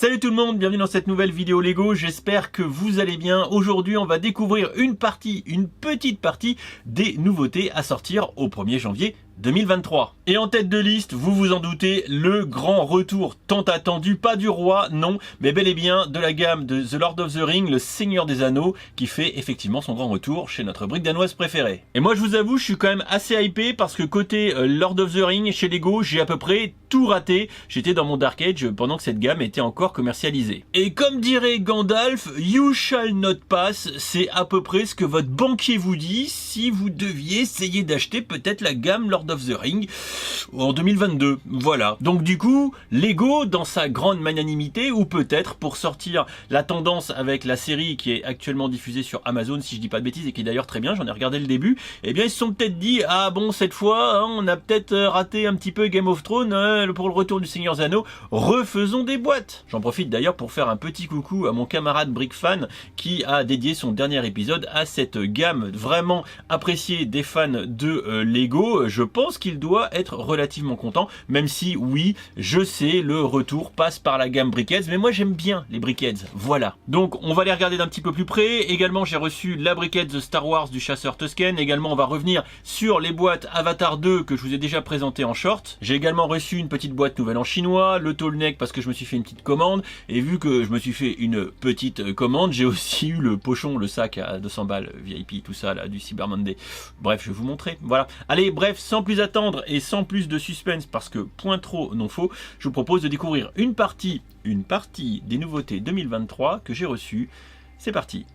Salut tout le monde, bienvenue dans cette nouvelle vidéo Lego, j'espère que vous allez bien. Aujourd'hui on va découvrir une petite partie des nouveautés à sortir au 1er janvier 2023. Et en tête de liste, vous vous en doutez, le grand retour tant attendu, pas du roi, non, mais bel et bien de la gamme de The Lord of the Rings, le Seigneur des Anneaux, qui fait effectivement son grand retour chez notre brique danoise préférée. Et moi je vous avoue, je suis quand même assez hypé parce que côté Lord of the Rings, chez Lego, j'ai à peu près tout raté. J'étais dans mon Dark Age pendant que cette gamme était encore commercialisée. Et comme dirait Gandalf, you shall not pass, c'est à peu près ce que votre banquier vous dit si vous deviez essayer d'acheter peut-être la gamme Lord of the Rings en 2022. Voilà. Donc du coup, Lego, dans sa grande magnanimité, ou peut-être pour sortir la tendance avec la série qui est actuellement diffusée sur Amazon, si je dis pas de bêtises, et qui est d'ailleurs très bien, j'en ai regardé le début, eh bien ils se sont peut-être dit, ah bon, cette fois, hein, on a peut-être raté un petit peu Game of Thrones, pour le retour du Seigneur des Anneaux, refaisons des boîtes. J'en profite d'ailleurs pour faire un petit coucou à mon camarade Brick Fan qui a dédié son dernier épisode à cette gamme vraiment appréciée des fans de Lego. Je pense qu'il doit être relativement content, même si oui, je sais, le retour passe par la gamme Brickheads, mais moi j'aime bien les Brickheads, voilà. Donc on va les regarder d'un petit peu plus près. Également j'ai reçu la Brickheads Star Wars du chasseur Tusken. Également on va revenir sur les boîtes Avatar 2 que je vous ai déjà présenté en short. J'ai également reçu une petite boîte nouvelle en chinois, le tall neck parce que je me suis fait une petite commande, et vu que je me suis fait une petite commande, j'ai aussi eu le pochon, le sac à 200 balles VIP, tout ça là, du Cyber Monday. Bref, je vais vous montrer, voilà. Allez, bref, sans plus attendre et sans plus de suspense, parce que point trop non faux, je vous propose de découvrir une partie des nouveautés 2023 que j'ai reçues. C'est parti.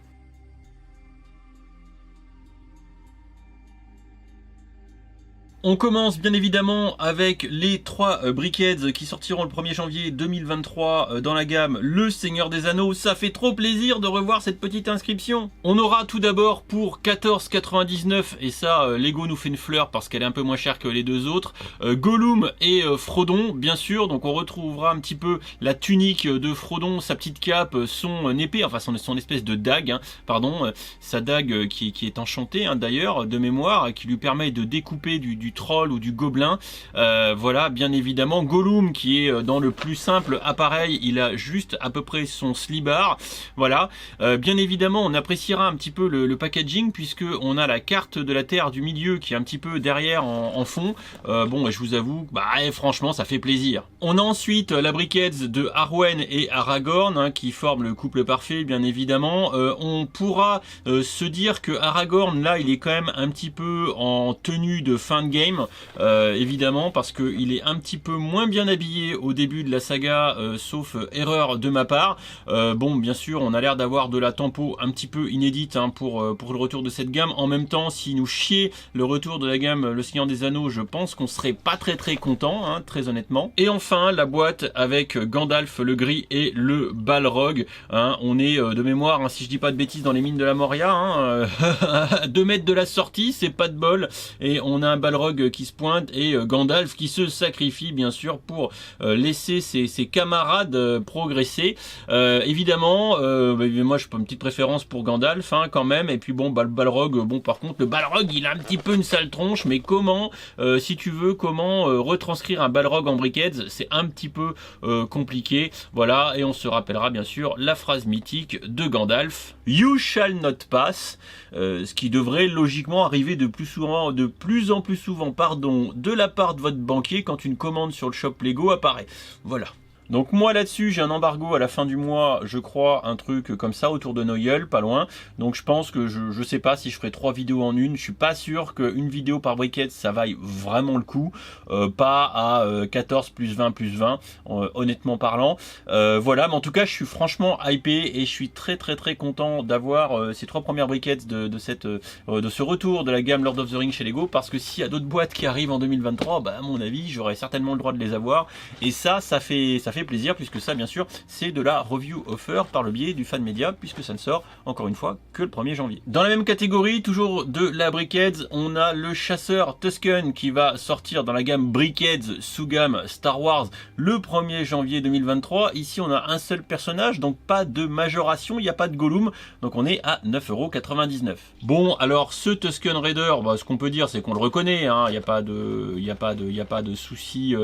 On commence bien évidemment avec les 3 Brickheads qui sortiront le 1er janvier 2023 dans la gamme Le Seigneur des Anneaux. Ça fait trop plaisir de revoir cette petite inscription. On aura tout d'abord pour 14,99 €, et ça Lego nous fait une fleur parce qu'elle est un peu moins chère que les deux autres, Gollum et Frodon bien sûr. Donc on retrouvera un petit peu la tunique de Frodon, sa petite cape, son épée, enfin son espèce de dague, hein, pardon, sa dague qui est enchantée hein, d'ailleurs de mémoire, qui lui permet de découper du troll ou du gobelin. Voilà, bien évidemment Gollum qui est dans le plus simple appareil, il a juste à peu près son slibard. Voilà, bien évidemment on appréciera un petit peu le packaging, puisque on a la carte de la Terre du milieu qui est un petit peu derrière en fond. Bon, je vous avoue, franchement ça fait plaisir. On a ensuite la Brickheads de Arwen et Aragorn hein, qui forment le couple parfait, bien évidemment. On pourra se dire que Aragorn là il est quand même un petit peu en tenue de fin de game, évidemment, parce qu'il est un petit peu moins bien habillé au début de la saga, sauf erreur de ma part. Bon, bien sûr, on a l'air d'avoir de la tempo un petit peu inédite hein, pour le retour de cette gamme. En même temps, si nous chiait le retour de la gamme Le Seigneur des Anneaux, je pense qu'on serait pas très content, hein, très honnêtement. Et enfin, la boîte avec Gandalf le gris et le Balrog. Hein, on est de mémoire, hein, si je dis pas de bêtises, dans les mines de la Moria, hein, à 2 mètres de la sortie, c'est pas de bol. Et on a un Balrog qui se pointe et Gandalf qui se sacrifie bien sûr pour laisser ses camarades progresser. Évidemment, moi je prends une petite préférence pour Gandalf hein, quand même. Et puis bon, Balrog, bon par contre le Balrog il a un petit peu une sale tronche, mais comment, si tu veux, comment retranscrire un Balrog en Brickheads, c'est un petit peu compliqué. Voilà, et on se rappellera bien sûr la phrase mythique de Gandalf, You shall not pass, ce qui devrait logiquement arriver de plus en plus souvent, pardon, de la part de votre banquier quand une commande sur le shop Lego apparaît. Voilà. Donc moi là-dessus j'ai un embargo à la fin du mois, je crois, un truc comme ça autour de Noël, pas loin. Donc je pense que je sais pas si je ferai 3 vidéos en une. Je suis pas sûr qu'une vidéo par briquette ça vaille vraiment le coup, pas à 14 plus 20 plus 20, honnêtement parlant. Voilà, mais en tout cas je suis franchement hypé et je suis très content d'avoir ces 3 premières briquettes de ce retour de la gamme Lord of the Rings chez Lego, parce que s'il y a d'autres boîtes qui arrivent en 2023, à mon avis j'aurai certainement le droit de les avoir, et ça fait plaisir, puisque ça bien sûr c'est de la review offer par le biais du fan média, puisque ça ne sort encore une fois que le 1er janvier. Dans la même catégorie, toujours de la Brickheads, on a le chasseur Tusken qui va sortir dans la gamme Brickheads sous gamme Star Wars le 1er janvier 2023. Ici on a un seul personnage, donc pas de majoration, il n'y a pas de Gollum, donc on est à 9,99 €. Bon, alors ce Tusken Raider, ce qu'on peut dire c'est qu'on le reconnaît, hein, il n'y a pas de souci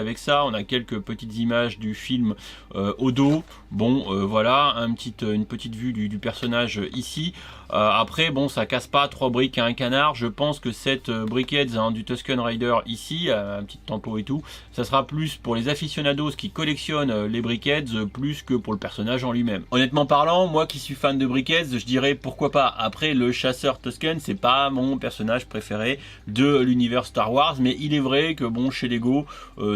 avec ça. On a quelques petites images images du film au dos. Bon, voilà, une petite vue du personnage ici. Après, bon, ça casse pas 3 briques à un canard. Je pense que cette Brickheads du Tusken Rider ici, un petit tempo et tout, ça sera plus pour les aficionados qui collectionnent les Brickheads plus que pour le personnage en lui-même. Honnêtement parlant, moi qui suis fan de Brickheads, je dirais pourquoi pas. Après, le chasseur Tusken, c'est pas mon personnage préféré de l'univers Star Wars, mais il est vrai que bon, chez Lego,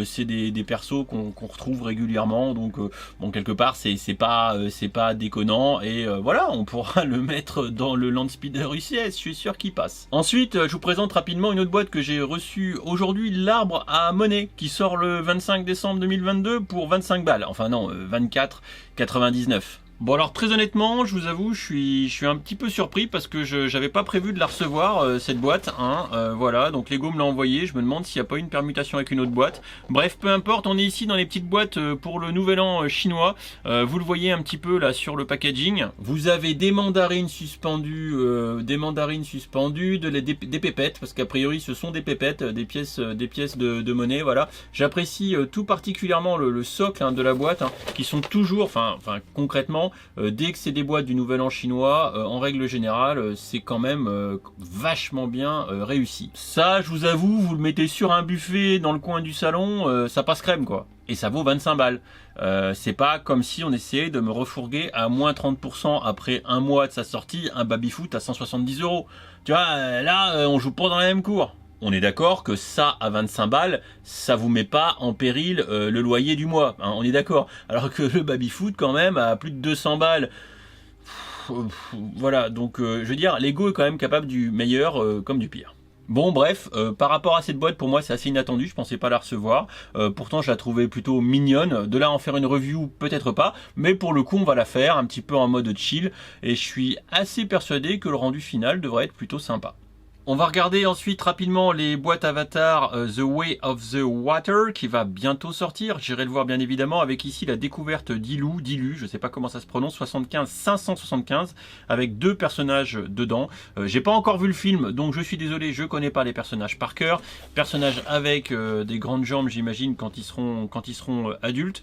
c'est des persos qu'on retrouve régulièrement, donc bon, quelque part, c'est pas déconnant, et voilà, on pourra le mettre dans le Landspeeder UCS, je suis sûr qu'il passe. Ensuite, je vous présente rapidement une autre boîte que j'ai reçue aujourd'hui, l'arbre à monnaie, qui sort le 25 décembre 2022 pour 25 balles. Enfin non, 24,99. Bon alors très honnêtement, je vous avoue, je suis un petit peu surpris parce que j'avais pas prévu de la recevoir cette boîte, hein, voilà, donc Lego me l'a envoyé, je me demande s'il n'y a pas eu une permutation avec une autre boîte. Bref, peu importe, on est ici dans les petites boîtes pour le nouvel an chinois, vous le voyez un petit peu là sur le packaging. Vous avez des mandarines suspendues, des pépettes, parce qu'a priori ce sont des pépettes, des pièces de monnaie, voilà. J'apprécie tout particulièrement le socle hein, de la boîte, hein, qui sont toujours, enfin concrètement, dès que c'est des boîtes du nouvel an chinois, en règle générale, c'est quand même vachement bien réussi. Ça, je vous avoue, vous le mettez sur un buffet dans le coin du salon, ça passe crème quoi. Et ça vaut 25 balles. C'est pas comme si on essayait de me refourguer à moins 30% après un mois de sa sortie, un baby-foot à 170 €. Tu vois, là, on joue pas dans la même cour. On est d'accord que ça, à 25 balles, ça vous met pas en péril le loyer du mois. Hein, on est d'accord. Alors que le baby-foot, quand même, à plus de 200 balles. Voilà, donc je veux dire, Lego est quand même capable du meilleur comme du pire. Bon bref, par rapport à cette boîte, pour moi c'est assez inattendu, je pensais pas la recevoir, pourtant je la trouvais plutôt mignonne, de là en faire une review peut-être pas, mais pour le coup on va la faire un petit peu en mode chill, et je suis assez persuadé que le rendu final devrait être plutôt sympa. On va regarder ensuite rapidement les boîtes Avatar The Way of the Water qui va bientôt sortir. J'irai le voir bien évidemment avec ici la découverte d'Ilu, je sais pas comment ça se prononce, 575 avec 2 personnages dedans. J'ai pas encore vu le film donc je suis désolé, je connais pas les personnages par cœur. Personnages avec des grandes jambes j'imagine quand ils seront adultes.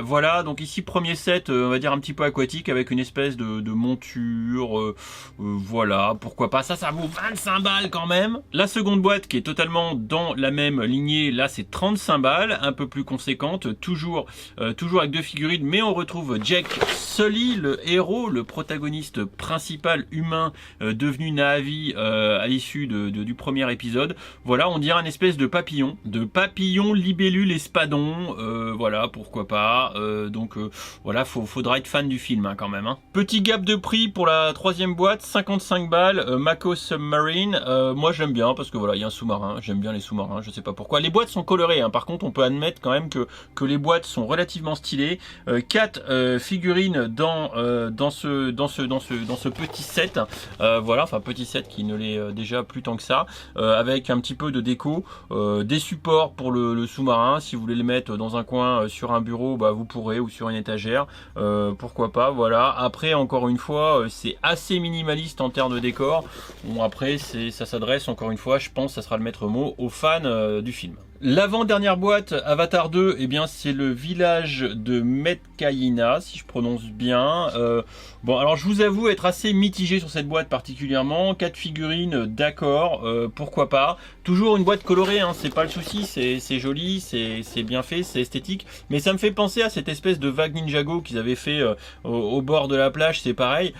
Voilà, donc ici premier set on va dire un petit peu aquatique avec une espèce de monture. Voilà, pourquoi pas, ça vaut 25 balles quand même. La seconde boîte qui est totalement dans la même lignée, là c'est 35 balles, un peu plus conséquente, toujours avec 2 figurines, mais on retrouve Jake Sully, le héros, le protagoniste principal humain devenu Na'vi à l'issue du premier épisode. Voilà, on dirait une espèce de papillon libellule espadon, voilà, pourquoi pas. Donc voilà, faudra être fan du film hein, quand même. Hein. Petit gap de prix pour la troisième boîte, 55 balles, Mako Submarine. Moi j'aime bien parce que voilà, il y a un sous-marin, j'aime bien les sous-marins, je sais pas pourquoi. Les boîtes sont colorées, hein. Par contre on peut admettre quand même que les boîtes sont relativement stylées. 4 figurines dans ce petit set, voilà, enfin petit set qui ne l'est déjà plus tant que ça, avec un petit peu de déco, des supports pour le sous-marin, si vous voulez le mettre dans un coin sur un bureau, bah vous pourrez, ou sur une étagère, pourquoi pas, voilà. Après encore une fois, c'est assez minimaliste en termes de décor. Bon après ça s'adresse encore une fois, je pense ça sera le maître mot aux fans du film. L'avant-dernière boîte Avatar 2, eh bien c'est le village de Metkayina, si je prononce bien. Bon, alors je vous avoue être assez mitigé sur cette boîte particulièrement. 4 figurines, d'accord, pourquoi pas. Toujours une boîte colorée, hein, c'est pas le souci, c'est joli, c'est bien fait, c'est esthétique. Mais ça me fait penser à cette espèce de vague Ninjago qu'ils avaient fait au bord de la plage, c'est pareil.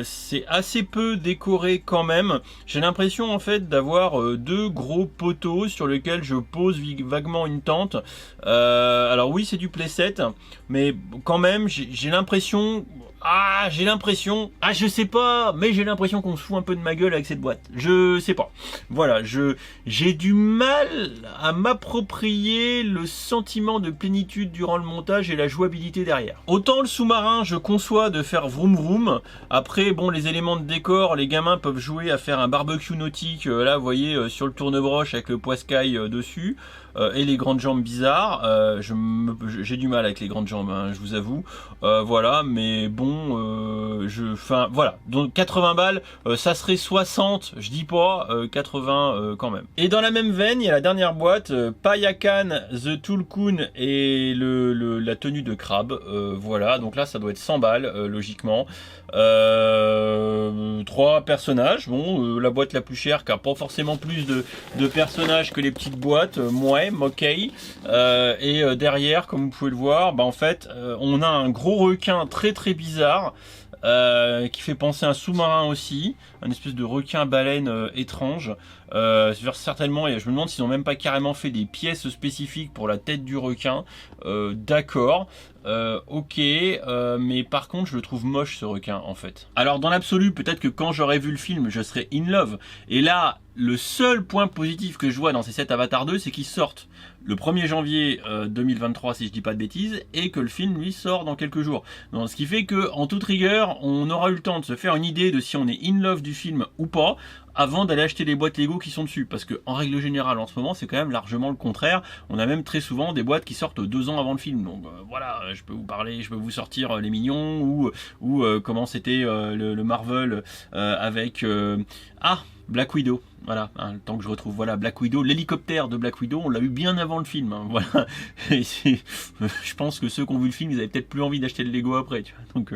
C'est assez peu décoré quand même. J'ai l'impression en fait d'avoir 2 gros poteaux sur lesquels je pose vaguement une tente. Alors oui c'est du playset, mais quand même j'ai l'impression, je sais pas, mais j'ai l'impression qu'on se fout un peu de ma gueule avec cette boîte. Je sais pas. Voilà, j'ai du mal à m'approprier le sentiment de plénitude durant le montage et la jouabilité derrière. Autant le sous-marin, je conçois de faire vroom vroom. Après, bon, les éléments de décor, les gamins peuvent jouer à faire un barbecue nautique. Là, vous voyez, sur le tourne-broche avec le poiscaille dessus. Et les grandes jambes bizarres, j'ai du mal avec les grandes jambes, hein, je vous avoue. Voilà, mais bon, bon, enfin voilà, donc 80 balles, ça serait 60, je dis pas, 80 quand même. Et dans la même veine, il y a la dernière boîte, Payakan, The Tulkun et la tenue de crabe, voilà, donc là ça doit être 100 balles, logiquement. 3 personnages, bon, la boîte la plus chère qui a pas forcément plus de personnages que les petites boîtes, ouais, ok. Et derrière, comme vous pouvez le voir, bah en fait, on a un gros requin très très bizarre. Qui fait penser à un sous-marin aussi, un espèce de requin baleine étrange. Certainement, et je me demande s'ils n'ont même pas carrément fait des pièces spécifiques pour la tête du requin. D'accord, ok, mais par contre je le trouve moche ce requin en fait. Alors dans l'absolu, peut-être que quand j'aurais vu le film, je serais in love. Et là, le seul point positif que je vois dans ces 7 Avatar 2, c'est qu'ils sortent le 1er janvier 2023, si je dis pas de bêtises, et que le film lui sort dans quelques jours. Donc, ce qui fait que, en toute rigueur, on aura eu le temps de se faire une idée de si on est in love du film ou pas, avant d'aller acheter les boîtes Lego qui sont dessus. Parce que, en règle générale, en ce moment, c'est quand même largement le contraire. On a même très souvent des boîtes qui sortent 2 ans avant le film. Donc voilà, je peux vous parler, je peux vous sortir Les Mignons, ou comment c'était le Marvel avec... Black Widow, voilà, hein, le temps que je retrouve, voilà, Black Widow, l'hélicoptère de Black Widow, on l'a eu bien avant le film, hein, voilà, je pense que ceux qui ont vu le film, ils avaient peut-être plus envie d'acheter le Lego après, tu vois, donc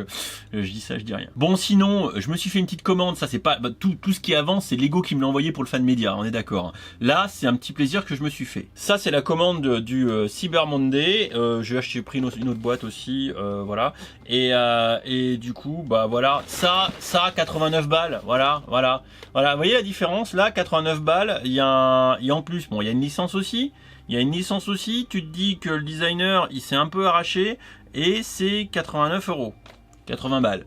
je dis ça, je dis rien. Bon, sinon, je me suis fait une petite commande, ça c'est pas, tout ce qui avance, c'est Lego qui me l'a envoyé pour le fan média, on est d'accord, hein. Là, c'est un petit plaisir que je me suis fait. Ça, c'est la commande du Cyber Monday, j'ai pris une autre boîte aussi, voilà, et du coup, bah voilà, ça 89 balles, voilà, vous voyez la différence, là, 89 balles, il y a en plus, bon, il y a une licence aussi, tu te dis que le designer, il s'est un peu arraché, et c'est 89 €, 80 balles,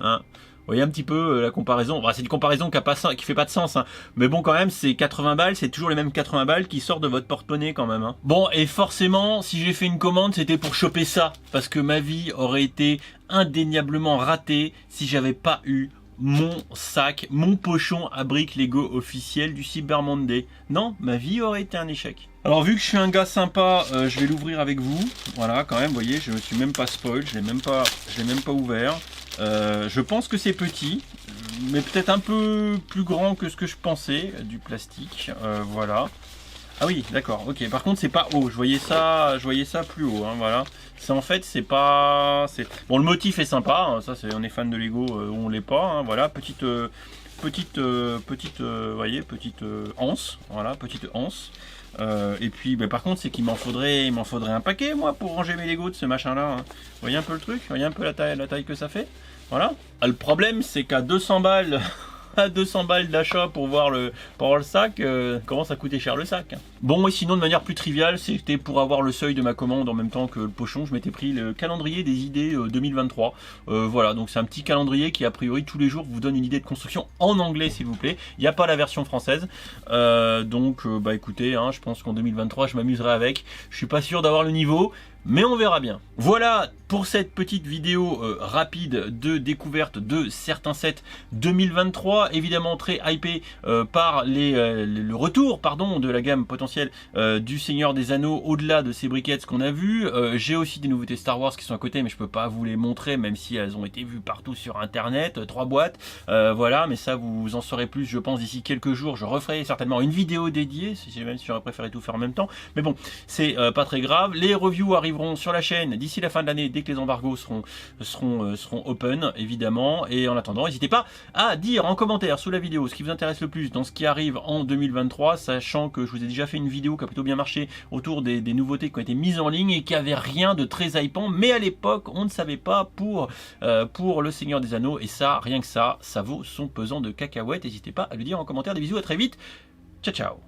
hein. Vous voyez un petit peu la comparaison, c'est une comparaison qui fait pas de sens, hein. Mais bon, quand même, c'est 80 balles, c'est toujours les mêmes 80 balles qui sortent de votre porte-monnaie quand même, hein. Bon, et forcément, si j'ai fait une commande, c'était pour choper ça, parce que ma vie aurait été indéniablement ratée si j'avais pas eu mon sac, mon pochon à briques Lego officiel du Cyber Monday. Non, ma vie aurait été un échec. Alors vu que je suis un gars sympa, je vais l'ouvrir avec vous. Voilà, quand même, vous voyez, je me suis même pas spoil, je l'ai même pas ouvert. Je pense que c'est petit, mais peut-être un peu plus grand que ce que je pensais, du plastique. Voilà. Ah oui, d'accord, ok. Par contre, c'est pas haut. Je voyais ça plus haut, hein, voilà. En fait, c'est pas... Bon, le motif est sympa, hein, ça, on est fan de Lego ou on l'est pas, hein, voilà. Petite anse, voilà, petite anse. Et puis, par contre, c'est qu'il m'en faudrait un paquet, moi, pour ranger mes Lego de ce machin-là, hein. Vous voyez un peu le truc? Vous voyez un peu la taille que ça fait? Voilà. Le problème, c'est qu'à 200 balles... à 200 balles d'achat pour voir le sac, commence à coûter cher le sac, hein. Bon, et sinon de manière plus triviale, c'était pour avoir le seuil de ma commande en même temps que le pochon, je m'étais pris le calendrier des idées 2023. Voilà, donc c'est un petit calendrier qui a priori tous les jours vous donne une idée de construction en anglais s'il vous plaît. Il n'y a pas la version française, donc écoutez, hein, je pense qu'en 2023 je m'amuserai avec. Je suis pas sûr d'avoir le niveau, mais on verra bien. Voilà pour cette petite vidéo rapide de découverte de certains sets 2023, évidemment très hypé par le retour de la gamme potentielle du Seigneur des Anneaux au-delà de ces briquettes qu'on a vu. J'ai aussi des nouveautés Star Wars qui sont à côté, mais je peux pas vous les montrer même si elles ont été vues partout sur internet, 3 boîtes, voilà, mais ça vous en saurez plus je pense d'ici quelques jours. Je referai certainement une vidéo dédiée, même si j'aurais préféré tout faire en même temps, mais bon, c'est pas très grave. Les reviews arriveront sur la chaîne d'ici la fin de l'année, dès que les embargos seront open évidemment, et en attendant n'hésitez pas à dire en commentaire sous la vidéo ce qui vous intéresse le plus dans ce qui arrive en 2023, sachant que je vous ai déjà fait une vidéo qui a plutôt bien marché autour des nouveautés qui ont été mises en ligne et qui avait rien de très hypant, mais à l'époque on ne savait pas pour le Seigneur des Anneaux, et ça, rien que ça vaut son pesant de cacahuètes. N'hésitez pas à le dire en commentaire. Des bisous, à très vite, ciao ciao.